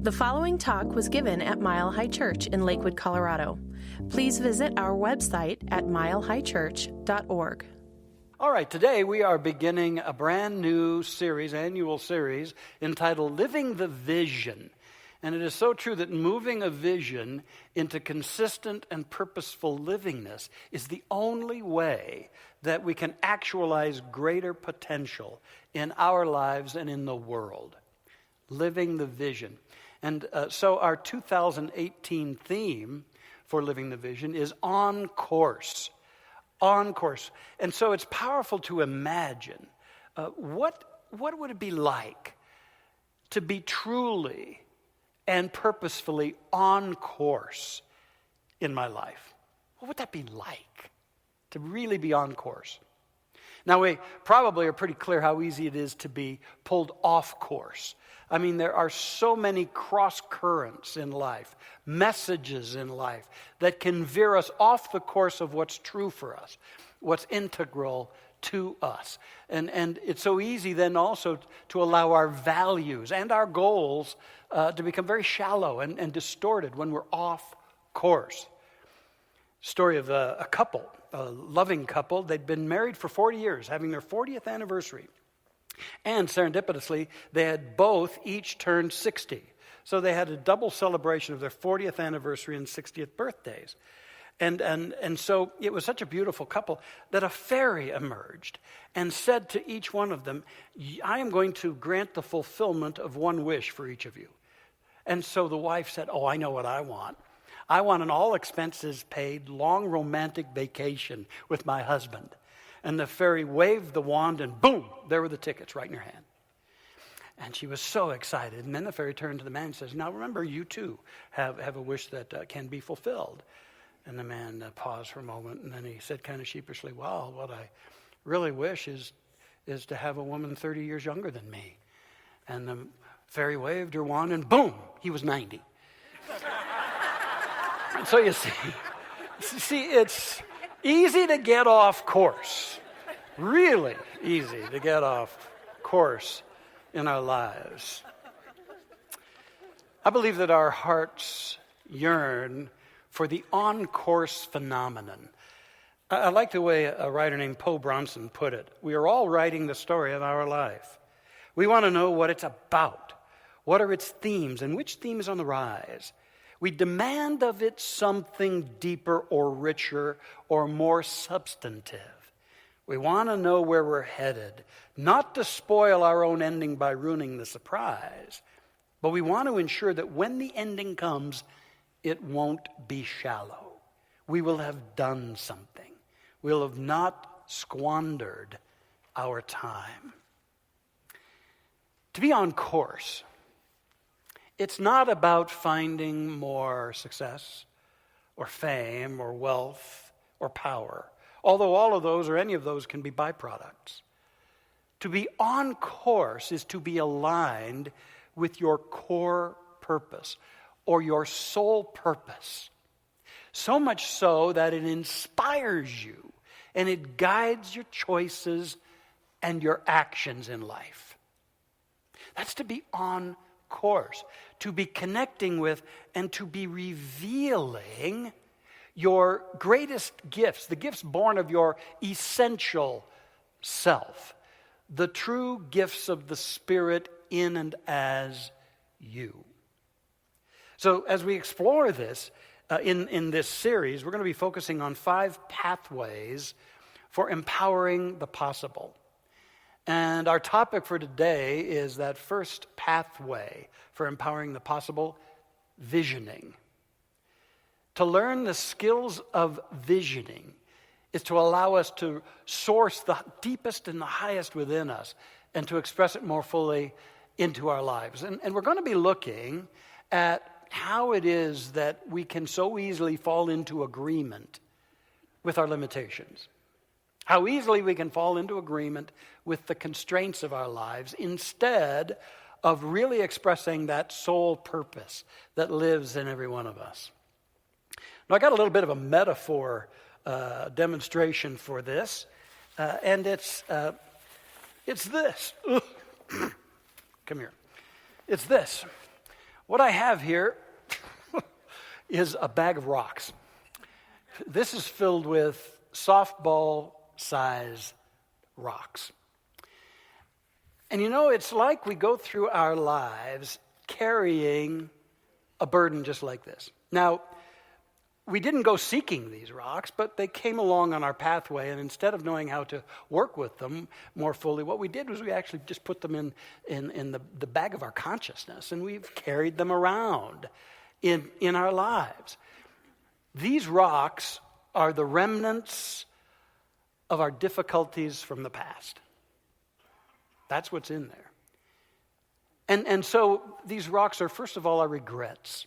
The following talk was given at Mile High Church in Lakewood, Colorado. Please visit our website at milehighchurch.org. All right, today we are beginning a brand new series, annual series, entitled Living the Vision. And it is so true that moving a vision into consistent and purposeful livingness is the only way that we can actualize greater potential in our lives and in the world. Living the vision. And so our 2018 theme for Living the Vision is on course. On course. And so it's powerful to imagine what would it be like to be truly and purposefully on course in my life? What would that be like to really be on course? Now, we probably are pretty clear how easy it is to be pulled off course. I mean, there are so many cross currents in life, messages in life that can veer us off the course of what's true for us, what's integral to us. And it's so easy then also to allow our values and our goals to become very shallow and distorted when we're off course. Story of a couple, a loving couple. They'd been married for 40 years, having their 40th anniversary. And serendipitously, they had both each turned 60. So they had a double celebration of their 40th anniversary and 60th birthdays. And so it was such a beautiful couple that a fairy emerged and said to each one of them, I am going to grant the fulfillment of one wish for each of you. And so the wife said, oh, I know what I want. I want an all expenses paid, long romantic vacation with my husband. And the fairy waved the wand and boom, there were the tickets right in her hand. And she was so excited. And then the fairy turned to the man and says, now remember, you too have a wish that can be fulfilled. And the man paused for a moment, and then he said kind of sheepishly, well, what I really wish is to have a woman 30 years younger than me. And the fairy waved her wand and boom, he was 90. And so you see, it's easy to get off course. Really easy to get off course in our lives. I believe that our hearts yearn for the on-course phenomenon. I like the way a writer named Poe Bronson put it. We are all writing the story of our life. We want to know what it's about. What are its themes and which theme is on the rise? We demand of it something deeper or richer or more substantive. We want to know where we're headed, not to spoil our own ending by ruining the surprise, but we want to ensure that when the ending comes, it won't be shallow. We will have done something. We'll have not squandered our time. To be on course, it's not about finding more success or fame or wealth or power, although all of those or any of those can be byproducts. To be on course is to be aligned with your core purpose or your sole purpose, so much so that it inspires you and it guides your choices and your actions in life. That's to be on course, to be connecting with and to be revealing your greatest gifts, the gifts born of your essential self, the true gifts of the Spirit in and as you. So as we explore this in this series, we're going to be focusing on 5 pathways for empowering the possible. And our topic for today is that first pathway for empowering the possible, visioning. To learn the skills of visioning is to allow us to source the deepest and the highest within us and to express it more fully into our lives. And we're going to be looking at how it is that we can so easily fall into agreement with our limitations. How easily we can fall into agreement with the constraints of our lives instead of really expressing that sole purpose that lives in every one of us. Now, I got a little bit of a metaphor demonstration for this, and it's this. Come here. It's this. What I have here is a bag of rocks. This is filled with softball-sized rocks. And you know, it's like we go through our lives carrying a burden just like this. Now, we didn't go seeking these rocks, but they came along on our pathway, and instead of knowing how to work with them more fully, what we did was we actually just put them in the bag of our consciousness, and we've carried them around in our lives. These rocks are the remnants of our difficulties from the past. That's what's in there. And so these rocks are, first of all, our regrets.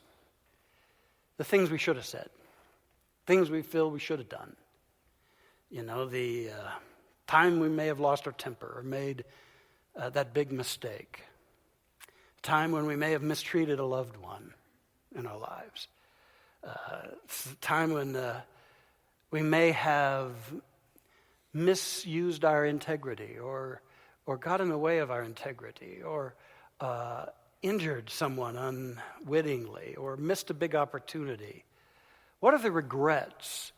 The things we should have said. Things we feel we should have done. You know, the time we may have lost our temper or made that big mistake. Time when we may have mistreated a loved one in our lives. Time when we may have misused our integrity or got in the way of our integrity or injured someone unwittingly or missed a big opportunity. What are the regrets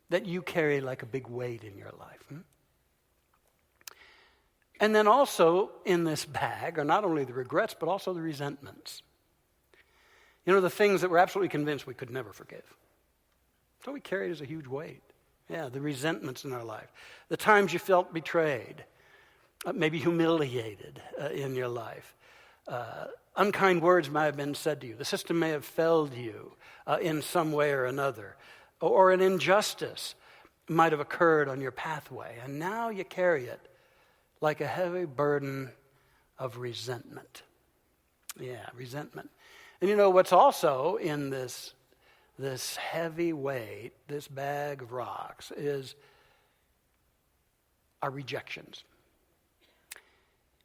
that you carry like a big weight in your life? And then also in this bag are not only the regrets, but also the resentments. You know, the things that we're absolutely convinced we could never forgive. So we carry it as a huge weight. Yeah, the resentments in our life. The times you felt betrayed, maybe humiliated in your life. Unkind words might have been said to you. The system may have failed you in some way or another. Or an injustice might have occurred on your pathway. And now you carry it like a heavy burden of resentment. Yeah, resentment. And you know what's also in this heavy weight, this bag of rocks, is our rejections.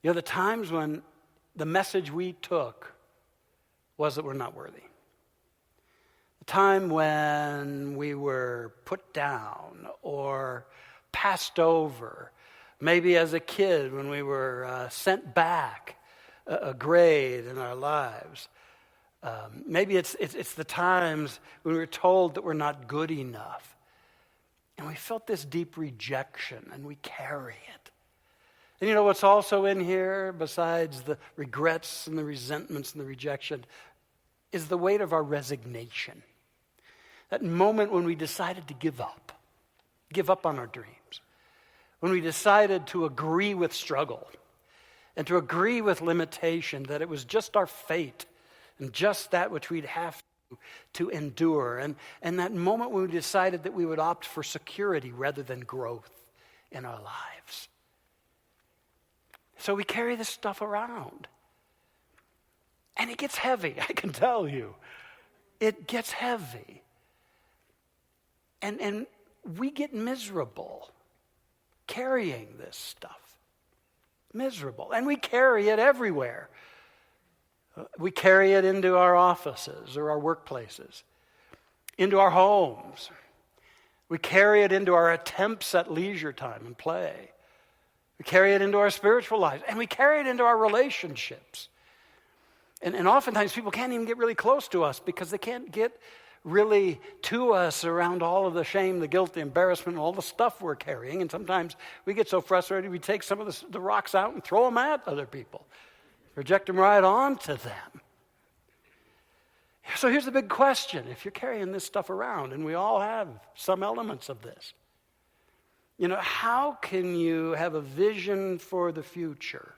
You know, the times when the message we took was that we're not worthy. The time when we were put down or passed over. Maybe as a kid when we were sent back a grade in our lives. Maybe it's the times when we were told that we're not good enough. And we felt this deep rejection and we carry it. And you know what's also in here, besides the regrets and the resentments and the rejection, is the weight of our resignation. That moment when we decided to give up on our dreams. When we decided to agree with struggle and to agree with limitation, that it was just our fate and just that which we'd have to endure. And that moment when we decided that we would opt for security rather than growth in our lives. So we carry this stuff around. And it gets heavy, I can tell you. It gets heavy. And we get miserable carrying this stuff. Miserable. And we carry it everywhere. We carry it into our offices or our workplaces, into our homes. We carry it into our attempts at leisure time and play. We carry it into our spiritual lives, and we carry it into our relationships. And oftentimes people can't even get really close to us because they can't get really to us around all of the shame, the guilt, the embarrassment, and all the stuff we're carrying. And sometimes we get so frustrated we take some of the rocks out and throw them at other people. Project them right onto them. So here's the big question. If you're carrying this stuff around, and we all have some elements of this, you know, how can you have a vision for the future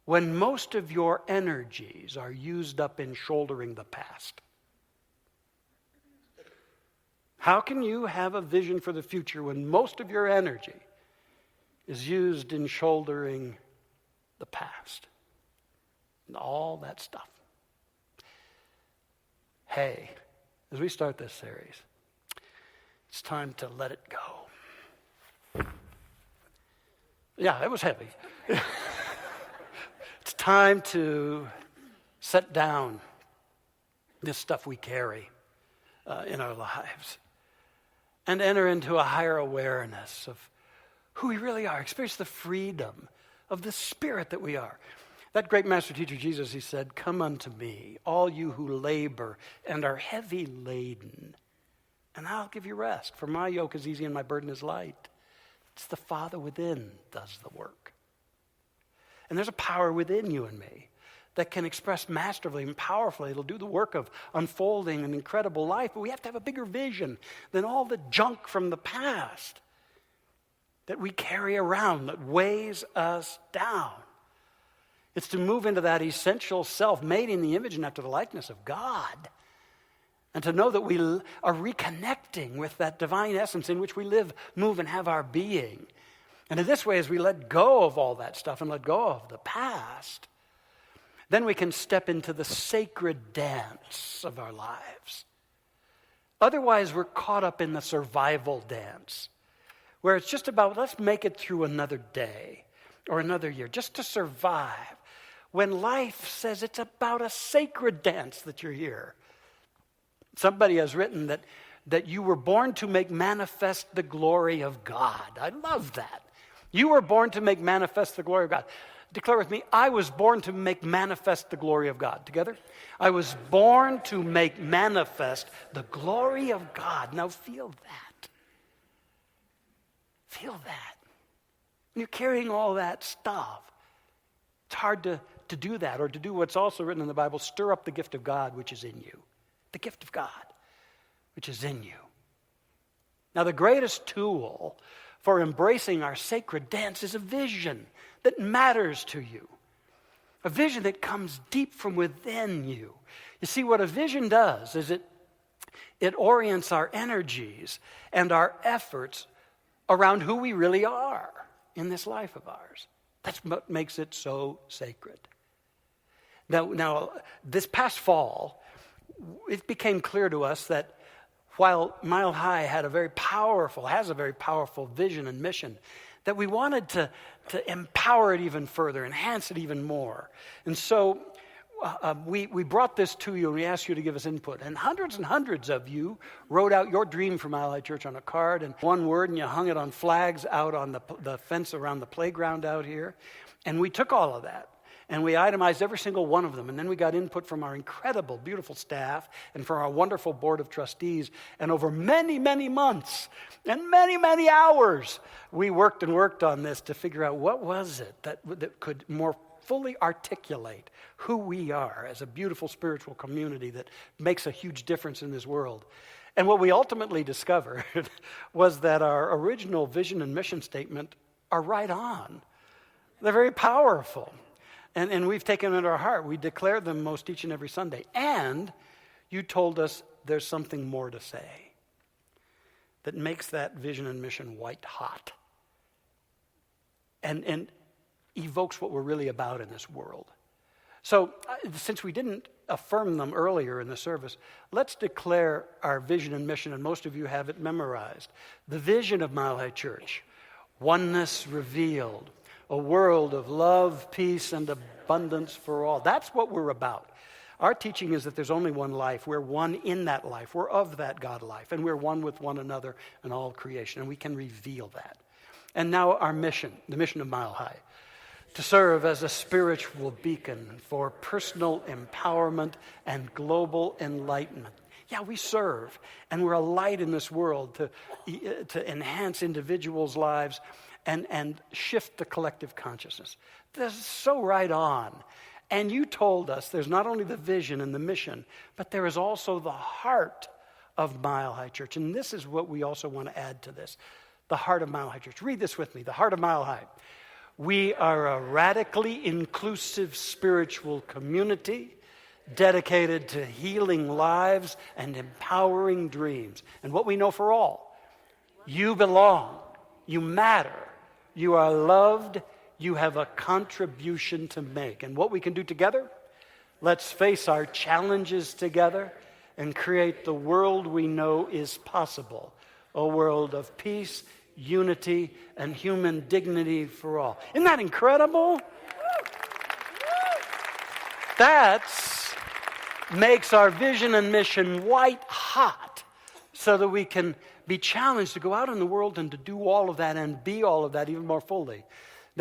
when most of your energies are used up in shouldering the past? How can you have a vision for the future when most of your energy is used in shouldering the past and all that stuff? Hey, as we start this series, it's time to let it go. Yeah, it was heavy. It's time to set down this stuff we carry in our lives and enter into a higher awareness of who we really are, experience the freedom of the spirit that we are. That great master teacher Jesus, he said, "Come unto me, all you who labor and are heavy laden, and I'll give you rest. For my yoke is easy and my burden is light." It's the Father within does the work. And there's a power within you and me that can express masterfully and powerfully. It'll do the work of unfolding an incredible life, but we have to have a bigger vision than all the junk from the past that we carry around that weighs us down. It's to move into that essential self made in the image and after the likeness of God, and to know that we are reconnecting with that divine essence in which we live, move, and have our being. And in this way, as we let go of all that stuff and let go of the past, then we can step into the sacred dance of our lives. Otherwise, we're caught up in the survival dance, where it's just about, let's make it through another day or another year, just to survive. When life says it's about a sacred dance that you're here. Somebody has written that you were born to make manifest the glory of God. I love that. You were born to make manifest the glory of God. Declare with me, I was born to make manifest the glory of God. Together? I was born to make manifest the glory of God. Now feel that. Feel that. When you're carrying all that stuff, it's hard to do that, or to do what's also written in the Bible, stir up the gift of God which is in you. The gift of God which is in you. Now the greatest tool for embracing our sacred dance is a vision that matters to you. A vision that comes deep from within you. You see, what a vision does is it orients our energies and our efforts around who we really are in this life of ours. That's what makes it so sacred. Now, this past fall, it became clear to us that while Mile High has a very powerful vision and mission, that we wanted to empower it even further, enhance it even more. And so we brought this to you and we asked you to give us input. And hundreds of you wrote out your dream for Mile High Church on a card and one word, and you hung it on flags out on the fence around the playground out here. And we took all of that and we itemized every single one of them. And then we got input from our incredible, beautiful staff and from our wonderful board of trustees. And over many, many months and many, many hours, we worked on this to figure out what was it that could more fully articulate who we are as a beautiful spiritual community that makes a huge difference in this world. And what we ultimately discovered was that our original vision and mission statement are right on. They're very powerful. And we've taken them to our heart. We declare them most each and every Sunday. And you told us there's something more to say that makes that vision and mission white hot and evokes what we're really about in this world. So since we didn't affirm them earlier in the service, let's declare our vision and mission, and most of you have it memorized. The vision of Mile High Church, oneness revealed, a world of love, peace, and abundance for all. That's what we're about. Our teaching is that there's only one life. We're one in that life. We're of that God life, and we're one with one another and all creation, and we can reveal that. And now our mission, the mission of Mile High, to serve as a spiritual beacon for personal empowerment and global enlightenment. Yeah, we serve, and we're a light in this world to enhance individuals' lives and shift the collective consciousness. This is so right on. And you told us there's not only the vision and the mission, but there is also the heart of Mile High Church. And this is what we also want to add to this, the heart of Mile High Church. Read this with me, the heart of Mile High. We are a radically inclusive spiritual community dedicated to healing lives and empowering dreams. And what we know for all, you belong, you matter, you are loved, you have a contribution to make. And what we can do together, let's face our challenges together and create the world we know is possible, a world of peace, unity, and human dignity for all. Isn't that incredible? That makes our vision and mission white hot so that we can be challenged to go out in the world and to do all of that and be all of that even more fully.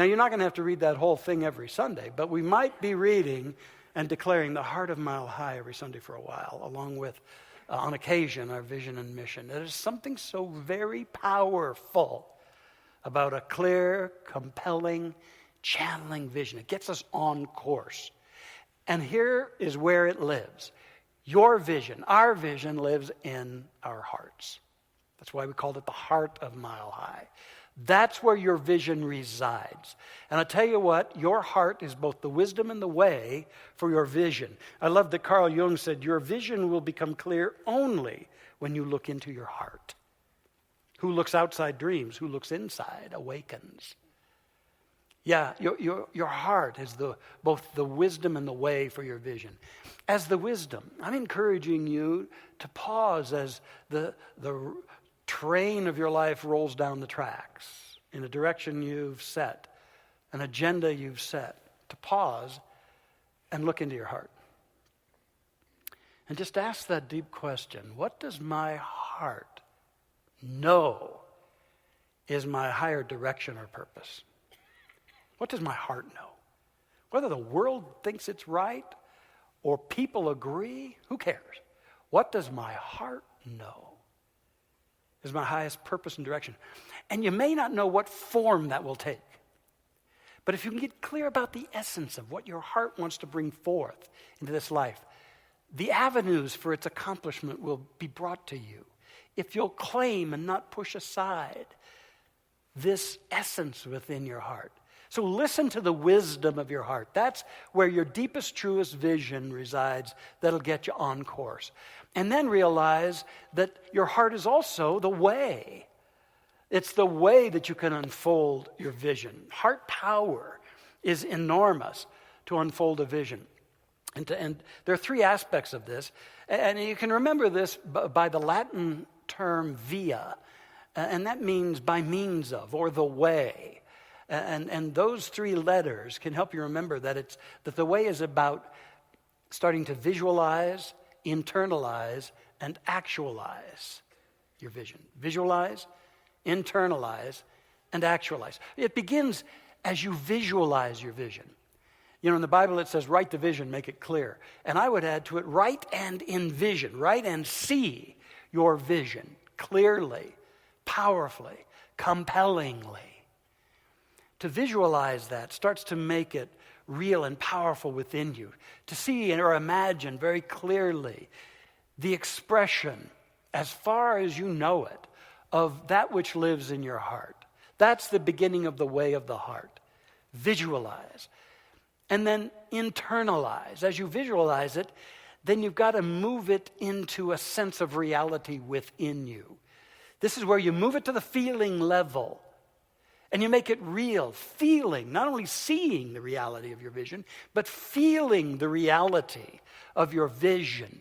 Now, you're not going to have to read that whole thing every Sunday, but we might be reading and declaring the heart of Mile High every Sunday for a while, along with, on occasion, our vision and mission. There is something so very powerful about a clear, compelling, channeling vision. It gets us on course. And here is where it lives. Your vision, our vision, lives in our hearts. That's why we called it the heart of Mile High. That's where your vision resides. And I tell you what, your heart is both the wisdom and the way for your vision. I love that Carl Jung said, your vision will become clear only when you look into your heart. Who looks outside dreams, who looks inside awakens. Yeah, your heart is both the wisdom and the way for your vision. As the wisdom, I'm encouraging you to pause as the train of your life rolls down the tracks in a direction you've set, an agenda you've set, to pause and look into your heart. And just ask that deep question, what does my heart know is my higher direction or purpose? What does my heart know? Whether the world thinks it's right or people agree, who cares? What does my heart know is my highest purpose and direction? And you may not know what form that will take. But if you can get clear about the essence of what your heart wants to bring forth into this life, the avenues for its accomplishment will be brought to you. If you'll claim and not push aside this essence within your heart. So listen to the wisdom of your heart. That's where your deepest, truest vision resides that'll get you on course. And then realize that your heart is also the way. It's the way that you can unfold your vision. Heart power is enormous to unfold a vision. And there are three aspects of this. And you can remember this by the Latin term via. And that means by means of, or the way. And those three letters can help you remember that the way is about starting to visualize, internalize, and actualize your vision. Visualize, internalize, and actualize. It begins as you visualize your vision. You know, in the Bible it says, write the vision, make it clear. And I would add to it, write and envision, write and see your vision clearly, powerfully, compellingly. To visualize that starts to make it real and powerful within you. To see or imagine very clearly the expression, as far as you know it, of that which lives in your heart. That's the beginning of the way of the heart. Visualize. And then internalize. As you visualize it, then you've got to move it into a sense of reality within you. This is where you move it to the feeling level. And you make it real, feeling, not only seeing the reality of your vision, but feeling the reality of your vision.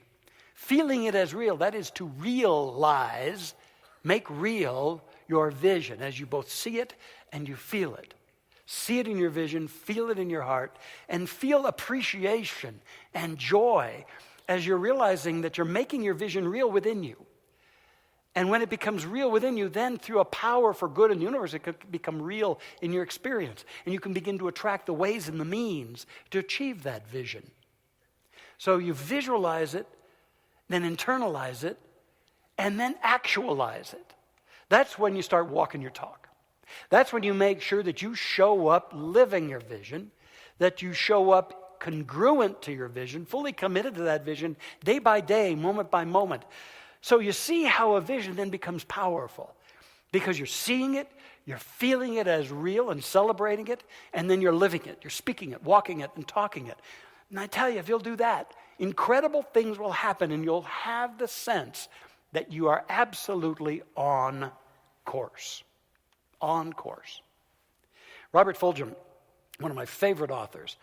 Feeling it as real, that is to realize, make real your vision as you both see it and you feel it. See it in your vision, feel it in your heart, and feel appreciation and joy as you're realizing that you're making your vision real within you. And when it becomes real within you, then through a power for good in the universe, it can become real in your experience. And you can begin to attract the ways and the means to achieve that vision. So you visualize it, then internalize it, and then actualize it. That's when you start walking your talk. That's when you make sure that you show up living your vision, that you show up congruent to your vision, fully committed to that vision, day by day, moment by moment. So you see how a vision then becomes powerful because you're seeing it, you're feeling it as real and celebrating it, and then you're living it, you're speaking it, walking it, and talking it. And I tell you, if you'll do that, incredible things will happen and you'll have the sense that you are absolutely on course. On course. Robert Fulghum, one of my favorite authors,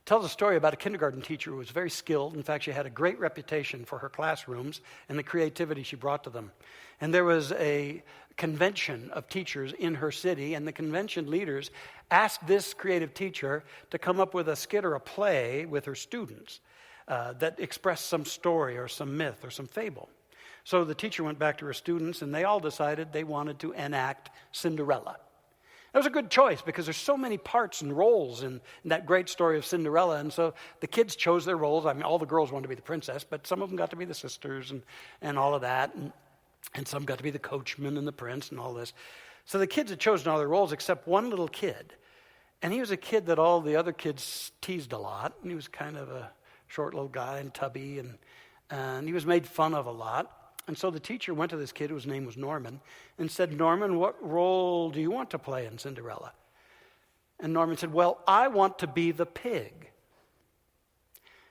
tells a story about a kindergarten teacher who was very skilled. In fact, she had a great reputation for her classrooms and the creativity she brought to them. And there was a convention of teachers in her city, and the convention leaders asked this creative teacher to come up with a skit or a play with her students that expressed some story or some myth or some fable. So the teacher went back to her students, and they all decided they wanted to enact Cinderella. That was a good choice because there's so many parts and roles in that great story of Cinderella. And so the kids chose their roles. I mean, all the girls wanted to be the princess, but some of them got to be the sisters and all of that. And some got to be the coachman and the prince and all this. So the kids had chosen all their roles except one little kid. And he was a kid that all the other kids teased a lot. And he was kind of a short little guy and tubby. And he was made fun of a lot. And so the teacher went to this kid whose name was Norman and said, Norman, what role do you want to play in Cinderella? And Norman said, well, I want to be the pig.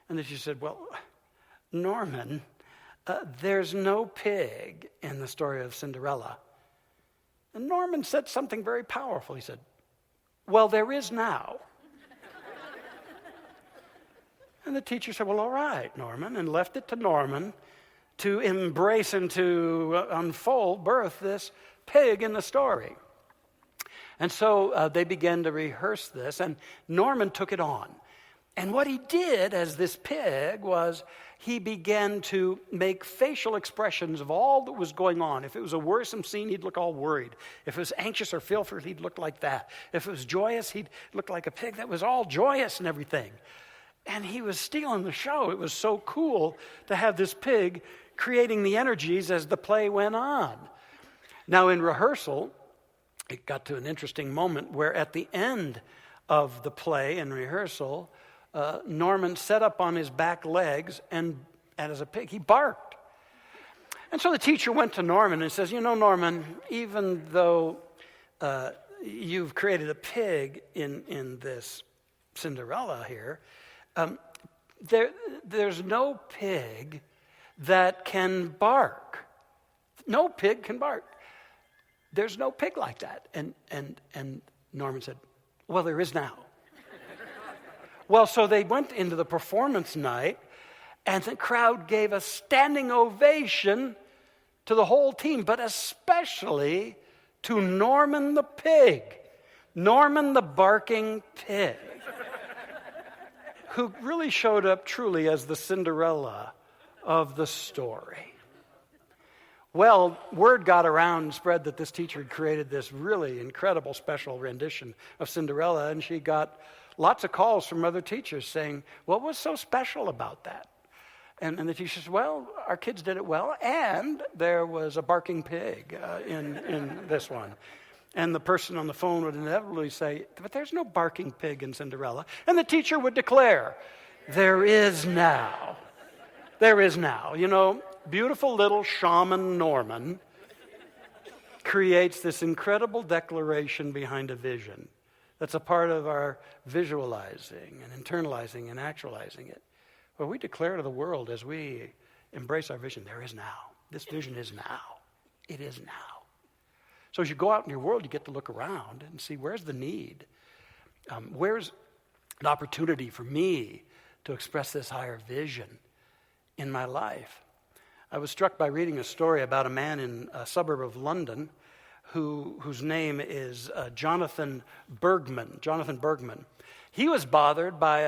And the teacher said, well, Norman, there's no pig in the story of Cinderella. And Norman said something very powerful. He said, well, there is now. And the teacher said, well, all right, Norman, and left it to Norman to embrace and to unfold, birth this pig in the story. And so they began to rehearse this, and Norman took it on. And what he did as this pig was he began to make facial expressions of all that was going on. If it was a worrisome scene, he'd look all worried. If it was anxious or fearful, he'd look like that. If it was joyous, he'd look like a pig that was all joyous and everything. And he was stealing the show. It was so cool to have this pig creating the energies as the play went on. Now in rehearsal, it got to an interesting moment where at the end of the play in rehearsal, Norman sat up on his back legs and as a pig, he barked. And so the teacher went to Norman and says, you know, Norman, even though you've created a pig in this Cinderella here, there's no pig that can bark. No pig can bark. There's no pig like that. And Norman said, well, there is now. Well, so they went into the performance night, and the crowd gave a standing ovation to the whole team, but especially to Norman the pig, Norman the barking pig, who really showed up truly as the Cinderella of the story. Well, word got around and spread that this teacher had created this really incredible special rendition of Cinderella, and she got lots of calls from other teachers saying, what was so special about that? And the teacher said, well, our kids did it well, and there was a barking pig in this one. And the person on the phone would inevitably say, but there's no barking pig in Cinderella. And the teacher would declare, there is now. There is now. You know, beautiful little shaman Norman creates this incredible declaration behind a vision that's a part of our visualizing and internalizing and actualizing it. Well, we declare to the world as we embrace our vision, there is now. This vision is now. It is now. So as you go out in your world, you get to look around and see where's the need. Where's an opportunity for me to express this higher vision in my life? I was struck by reading a story about a man in a suburb of London whose name is Jonathan Bergman. Jonathan Bergman. He was bothered by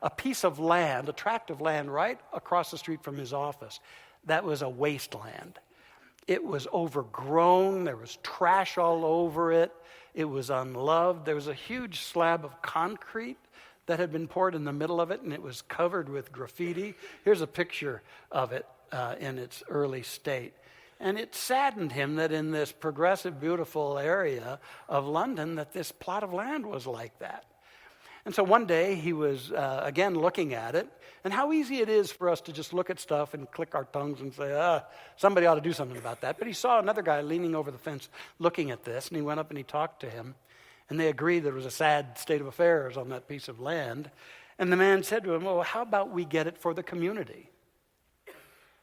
a piece of land, a tract of land right across the street from his office. That was a wasteland. It was overgrown. There was trash all over it. It was unloved. There was a huge slab of concrete that had been poured in the middle of it, and it was covered with graffiti. Here's a picture of it in its early state. And it saddened him that in this progressive, beautiful area of London, that this plot of land was like that. And so one day he was, again, looking at it, and how easy it is for us to just look at stuff and click our tongues and say, somebody ought to do something about that. But he saw another guy leaning over the fence looking at this, and he went up and he talked to him, and they agreed there was a sad state of affairs on that piece of land. And the man said to him, well, how about we get it for the community?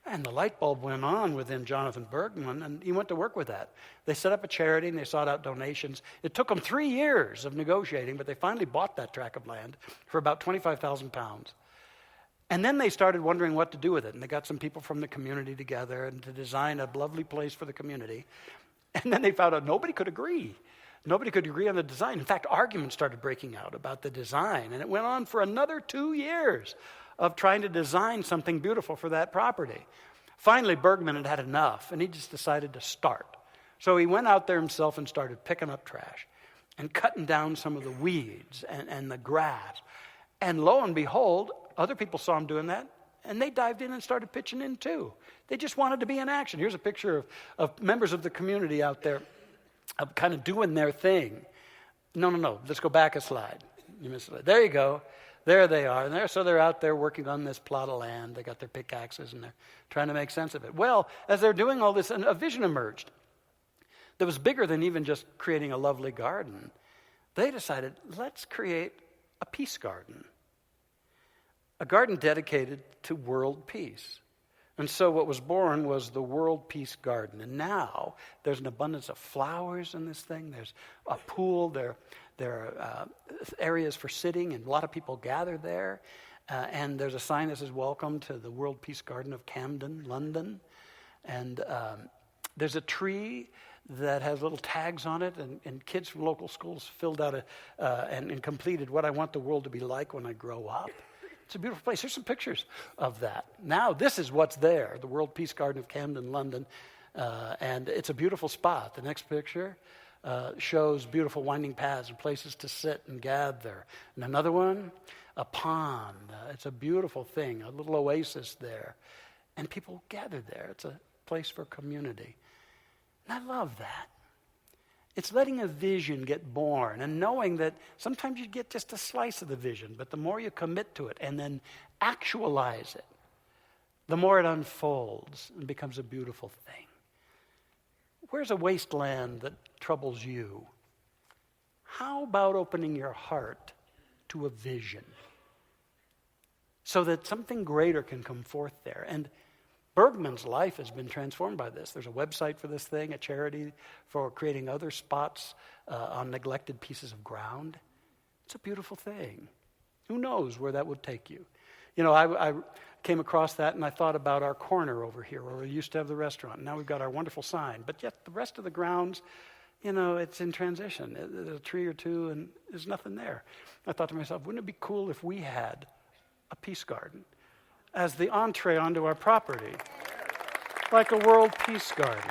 And the light bulb went on within Jonathan Bergman, and he went to work with that. They set up a charity, and they sought out donations. It took them 3 years of negotiating, but they finally bought that tract of land for about £25,000. And then they started wondering what to do with it, and they got some people from the community together and to design a lovely place for the community. And then they found out nobody could agree. Nobody could agree on the design. In fact, arguments started breaking out about the design, and it went on for another 2 years of trying to design something beautiful for that property. Finally, Bergman had had enough, and he just decided to start. So he went out there himself and started picking up trash. and cutting down some of the weeds and the grass. And lo and behold, other people saw him doing that, and they dived in and started pitching in too. They just wanted to be in action. Here's a picture of members of the community out there kind of doing their thing. No. Let's go back a slide. You missed a slide. There you go. There they are. And they're out there working on this plot of land. They got their pickaxes, and they're trying to make sense of it. Well, as they're doing all this, a vision emerged that was bigger than even just creating a lovely garden. They decided, let's create a peace garden. A garden dedicated to world peace. And so what was born was the World Peace Garden. And now there's an abundance of flowers in this thing. There's a pool. There are areas for sitting, and a lot of people gather there. And there's a sign that says, "Welcome to the World Peace Garden of Camden, London." And there's a tree that has little tags on it, and kids from local schools filled out and completed what I want the world to be like when I grow up. It's a beautiful place. Here's some pictures of that. Now this is what's there, the World Peace Garden of Camden, London, and it's a beautiful spot. The next picture shows beautiful winding paths and places to sit and gather. And another one, a pond. It's a beautiful thing, a little oasis there. And people gather there. It's a place for community. And I love that. It's letting a vision get born and knowing that sometimes you get just a slice of the vision, but the more you commit to it and then actualize it, the more it unfolds and becomes a beautiful thing. Where's a wasteland that troubles you? How about opening your heart to a vision so that something greater can come forth there? And Bergman's life has been transformed by this. There's a website for this thing, a charity for creating other spots on neglected pieces of ground. It's a beautiful thing. Who knows where that would take you? You know, I came across that and I thought about our corner over here where we used to have the restaurant. Now we've got our wonderful sign. But yet the rest of the grounds, you know, it's in transition. There's a tree or two and there's nothing there. I thought to myself, wouldn't it be cool if we had a peace garden as the entree onto our property, like a world peace garden?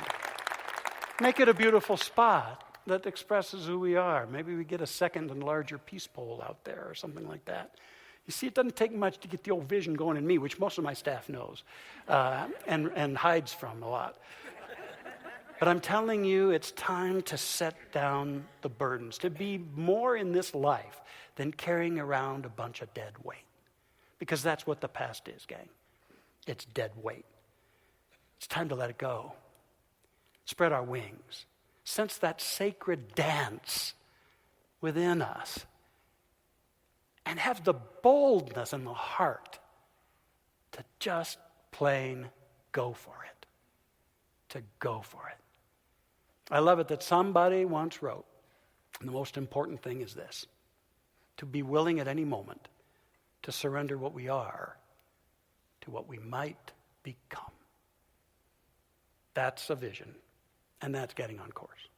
Make it a beautiful spot that expresses who we are. Maybe we get a second and larger peace pole out there or something like that. You see, it doesn't take much to get the old vision going in me, which most of my staff knows and hides from a lot. But I'm telling you, it's time to set down the burdens, to be more in this life than carrying around a bunch of dead weight. Because that's what the past is, gang. It's dead weight. It's time to let it go. Spread our wings. Sense that sacred dance within us. And have the boldness and the heart to just plain go for it. To go for it. I love it that somebody once wrote, and the most important thing is this: to be willing at any moment to surrender what we are to what we might become. That's a vision, and that's getting on course.